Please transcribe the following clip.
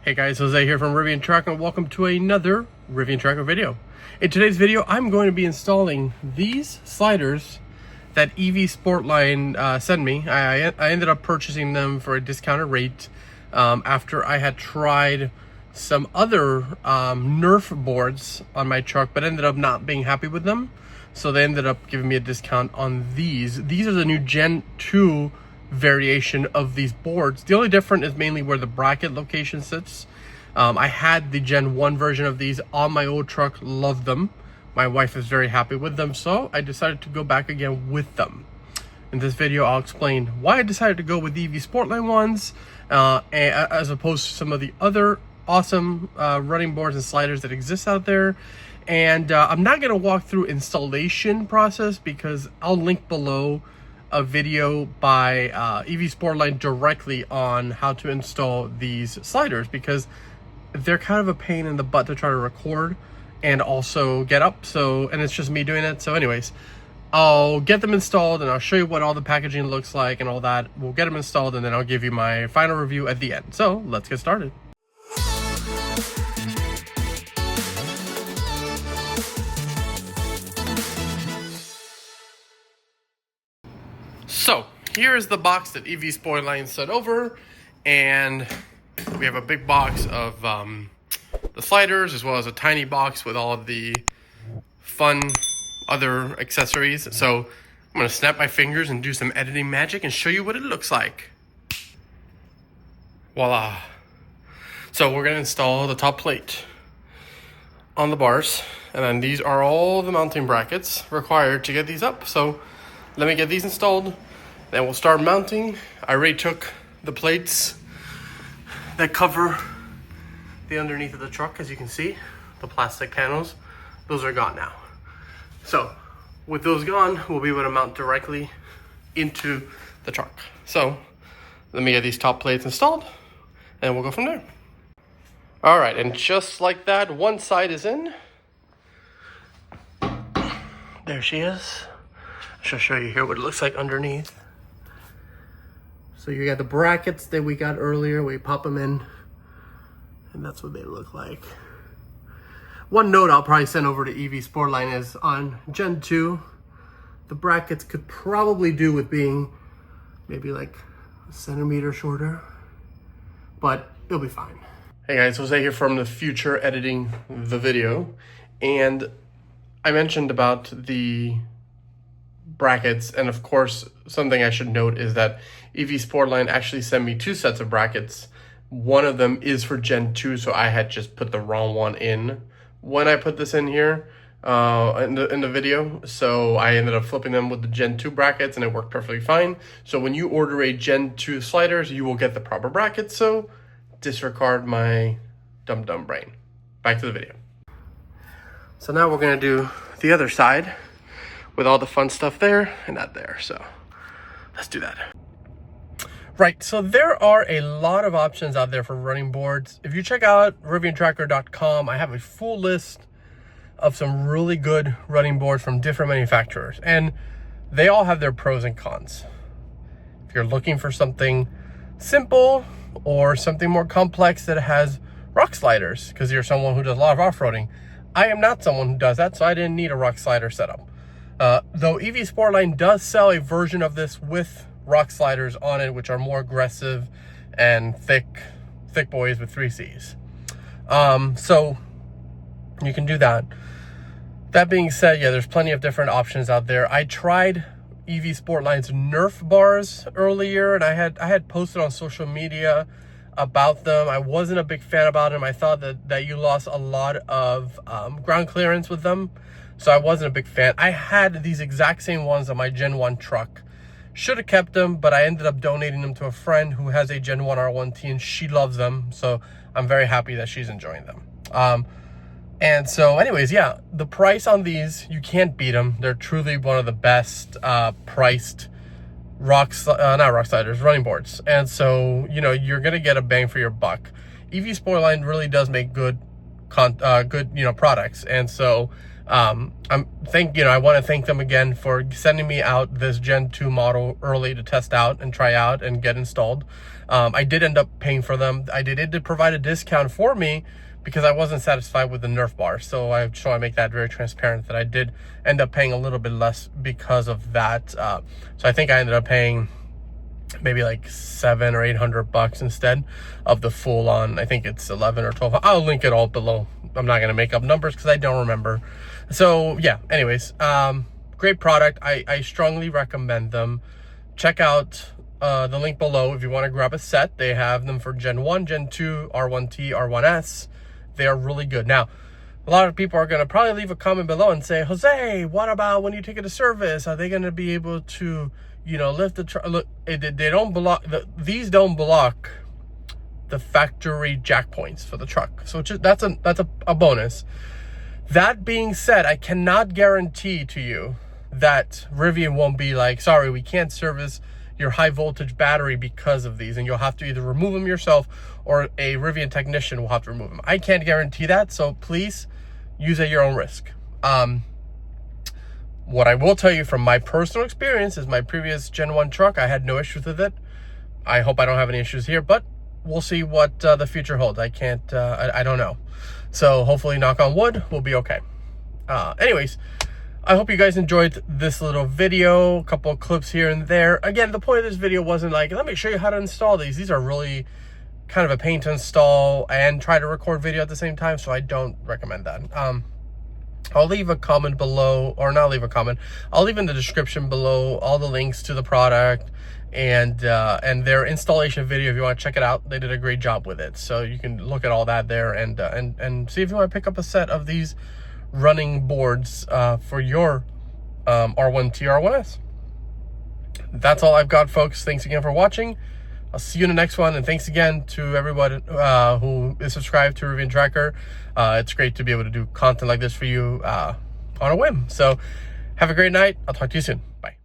Hey guys, Jose here from Rivian Tracker and welcome to another Rivian Tracker video. In today's video, I'm going to be installing these sliders that EV Sportline sent me. I ended up purchasing them for a discounted rate after I had tried some other Nerf boards on my truck, but ended up not being happy with them. So they ended up giving me a discount on these. These are the new Gen 2 variation of these boards. The only difference is mainly where the bracket location sits. I had the Gen 1 version of these on my old truck, loved them. My wife is very happy with them, so I decided to go back again with them. In this video, I'll explain why I decided to go with the EV Sportline ones as opposed to some of the other awesome running boards and sliders that exist out there. And I'm not going to walk through installation process because I'll link below a video by EV Sportline directly on how to install these sliders, because they're kind of a pain in the butt to try to record and also get up. And it's just me doing it. So anyways, I'll get them installed and I'll show you what all the packaging looks like and all that. We'll get them installed and then I'll give you my final review at the end. So let's get started. So here's the box that EV Sportline sent over, and we have a big box of the sliders, as well as a tiny box with all of the fun other accessories. So I'm gonna snap my fingers and do some editing magic and show you what it looks like. Voila. So we're gonna install the top plate on the bars, and then these are all the mounting brackets required to get these up. So let me get these installed, then we'll start mounting. I already took the plates that cover the underneath of the truck, as you can see, the plastic panels. Those are gone now. So with those gone, we'll be able to mount directly into the truck. So let me get these top plates installed and we'll go from there. All right, and just like that, one side is in. There she is. I'll show you here what it looks like underneath. So you got the brackets that we got earlier. We pop them in, and that's what they look like. One note I'll probably send over to EV Sportline is on Gen 2, the brackets could probably do with being maybe like a centimeter shorter, but it'll be fine. Hey guys, Jose here from the future editing the video, and I mentioned about the brackets, and of course something I should note is that EV Sportline actually sent me two sets of brackets. One of them is for Gen 2, so I had just put the wrong one in when I put this in here in the video. So I ended up flipping them with the Gen 2 brackets and it worked perfectly fine. So when you order a Gen 2 sliders, you will get the proper brackets, so disregard my dumb brain. Back to the video. So now we're gonna do the other side with all the fun stuff there and that there. So let's do that. Right, so there are a lot of options out there for running boards. If you check out riviantracker.com, I have a full list of some really good running boards from different manufacturers, and they all have their pros and cons. If you're looking for something simple or something more complex that has rock sliders, because you're someone who does a lot of off-roading, I am not someone who does that, so I didn't need a rock slider setup. Though EV Sportline does sell a version of this with rock sliders on it, which are more aggressive and thick boys with 3Cs. So you can do that. That being said, yeah, there's plenty of different options out there. I tried EV Sportline's Nerf bars earlier, and I had posted on social media about them. I wasn't a big fan about them. I thought that you lost a lot of ground clearance with them, so I wasn't a big fan. I had these exact same ones on my Gen 1 truck. Should have kept them, but I ended up donating them to a friend who has a Gen 1 R1T, and she loves them, so I'm very happy that she's enjoying them. And so anyways, yeah, the price on these, you can't beat them. They're truly one of the best priced running boards. And so, you know, you're gonna get a bang for your buck. EV Sportline really does make good products, and so I want to thank them again for sending me out this Gen 2 model early to test out and try out and get installed. I did end up paying for them. They did provide a discount for me because I wasn't satisfied with the Nerf bar. So I just want to make that very transparent that I did end up paying a little bit less because of that. So I think I ended up paying maybe like $700 or $800 instead of the full on. I think it's 11 or 12. I'll link it all below. I'm not going to make up numbers because I don't remember. So yeah, anyways, great product. I strongly recommend them. Check out the link below if you want to grab a set. They have them for Gen 1, Gen 2, R1T, R1S. They are really good. Now, a lot of people are going to probably leave a comment below and say, Jose, what about when you take it to service? Are they going to be able to, lift the truck? Look, they don't block, these don't block the factory jack points for the truck. So that's a bonus. That being said, I cannot guarantee to you that Rivian won't be like, sorry, we can't service your high voltage battery because of these, and you'll have to either remove them yourself or a Rivian technician will have to remove them. I can't guarantee that, so please use at your own risk. What I will tell you from my personal experience is my previous Gen 1 truck, I had no issues with it. I hope I don't have any issues here, but we'll see what the future holds. I can't, I don't know. So hopefully, knock on wood, we'll be okay. Anyways, I hope you guys enjoyed this little video, a couple of clips here and there. Again, the point of this video wasn't like, let me show you how to install these. These are really kind of a pain to install and try to record video at the same time, so I don't recommend that. I'll leave a comment below, or not leave a comment, I'll leave in the description below all the links to the product and their installation video if you want to check it out. They did a great job with it, so you can look at all that there and see if you want to pick up a set of these running boards for your R1T, R1S. That's all I've got, folks. Thanks again for watching. I'll see you in the next one, and thanks again to everyone who is subscribed to Rivian Tracker. It's great to be able to do content like this for you on a whim. So have a great night. I'll talk to you soon. Bye.